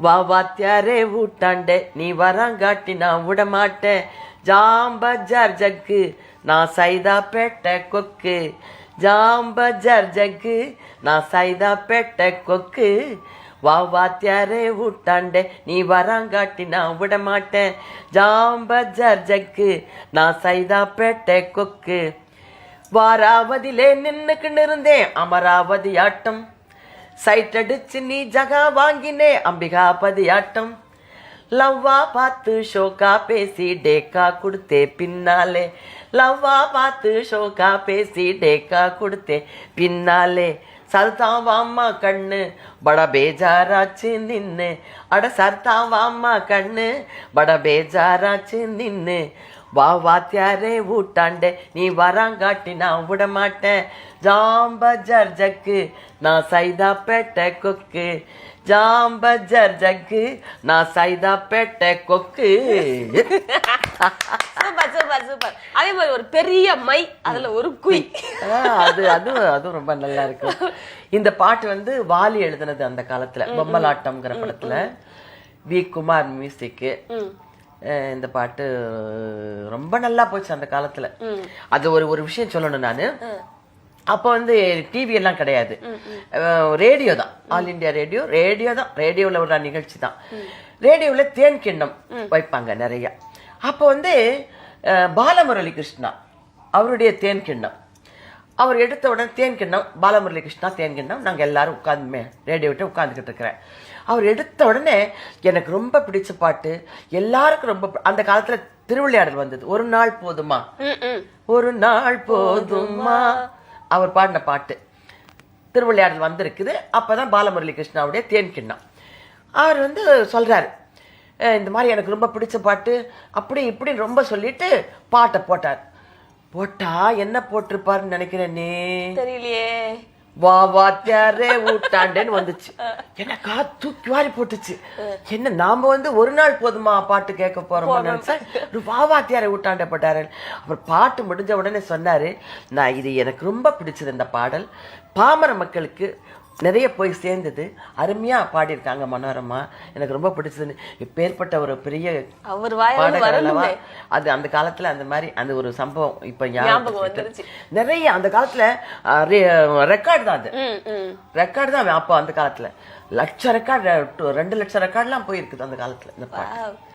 வா வாத்தியாரே ஊட்டாண்ட நீ வராங்காட்டி நான் விட மாட்டேன். ஜாம்பஜார் ஜக்கு நான் சைதா பேட்ட கொக்கு. ஜாம்பஜார் ஜக்கு நான் சைதா பேட்ட கொக்கு. வா வாத்தியாரே ஊட்டாண்ட நீ வராங்காட்டி நான் விட மாட்டேன். ஜாம்பஜார் ஜக்கு நான் சைதா பேட்ட கொக்கு. வாராவதிலே நின்னுக்குன்னு இருந்தேன் அமராவதி ஆட்டம். சைட் அடிச்சு நீ ஜகா வாங்கினே அம்பிகாபதி ஆட்டம். லவ்வா பார்த்து ஷோக்கா பேசி டேக்கா கொடுத்தே பின்னாலே. லவ்வா பார்த்து ஷோக்கா பேசி டேக்கா கொடுத்தே பின்னாலே. சர்தான் வாம்மா கண்ணு பட பேஜாராச்சு நின்னு. அட சர்தான் வாம்மா கண்ணு பட பேஜாராச்சு நின்னு. வா வாத்தியாரே ஊட்டாண்ட நீ வராங்காட்டி நான் விட மாட்டேன். ஜாம்பஜார் ஜக்கு நான் சைதா பேட்ட கொக்கு. ஜாம்பஜார் ஜக்கு நான் சைதா பேட்ட கொக்கு. Super super super. அதே மாதிரி ஒரு பெரிய மை, அதுல ஒரு குய். அது ரொம்ப நல்லா இருக்கும். இந்த பாட்டு வந்து வாலி எழுதுனது அந்த காலத்துல, பொம்மலாட்டம்ங்கிற படத்துல. வி குமார் மியூசிக்கு. இந்த பாட்டு ரொம்ப நல்லா போச்சு அந்த காலத்துல. அது ஒரு விஷயம் சொல்லணும் நானு. அப்ப வந்து டிவி எல்லாம் கிடையாது, ரேடியோ தான், ஆல் இண்டியா ரேடியோ தான். ரேடியோல ஒரு நிகழ்ச்சி தான். ரேடியோல தேன் கிண்ணம் வைப்பாங்க நிறைய. அப்ப வந்து பாலமுரளி கிருஷ்ணா அவருடைய தேன் கிண்ணம் அவர் எடுத்த உடனே தேன் கிண்ணம், பாலமுரளி கிருஷ்ணா தேன் கிண்ணம். நாங்க எல்லாரும் உட்கார்ந்து ரேடியோ விட்டு உட்கார்ந்துகிட்டு இருக்கிறேன். அவர் எடுத்த உடனே எனக்கு ரொம்ப பிடிச்ச பாட்டு, எல்லாருக்கும் ரொம்ப, அந்த காலத்துல திருவிளையாடல் வந்தது, ஒரு நாள் போதுமா ஒரு நாள் போதுமா, அவர் பாடின பாட்டு திருவிளையாடல் வந்திருக்குது. அப்பதான் பாலமுரளி கிருஷ்ணாவுடைய தேன் கிண்ணம். அவர் வந்து சொல்றாரு, இந்த மாதிரி எனக்கு ரொம்ப பிடிச்ச பாட்டு அப்படி இப்படின்னு ரொம்ப சொல்லிட்டு பாட்டை போட்டார். போட்டா என்ன போட்டிருப்பாருன்னு நினைக்கிறேனே தெரியலையே. வா வாத்தியாரே ஊட்டாண்டேன்னு வந்துச்சு. எனக்கா தூக்கி வாரி போட்டுச்சு. என்ன நாம வந்து ஒரு நாள் போதுமா பாட்டு கேட்க போறோம் நினைச்சேன். வா வாத்தியாரே ஊட்டாண்டே போட்டாரு. அப்புறம் பாட்டு முடிஞ்ச உடனே சொன்னாரு, நான் இது எனக்கு ரொம்ப பிடிச்சது, இந்த பாடல் பாமர மக்களுக்கு நிறைய போய் சேர்ந்தது, அருமையா பாடியிருக்காங்க மனோரமா, எனக்கு ரொம்ப பிடிச்சதுன்னு. இப்பேற்பட்ட ஒரு பெரிய பாடகர் அல்லவா. அது அந்த காலத்துல அந்த மாதிரி அந்த ஒரு சம்பவம் இப்ப நிறைய அந்த காலத்துல ரெக்கார்டு தான், அது ரெக்கார்டு தான். அப்போ அந்த காலத்துல லட்ச ரெக்கார்டு, 2 லட்சம் ரெக்கார்ட்லாம் போயிருக்குது அந்த காலத்துல இந்த பாட்டு.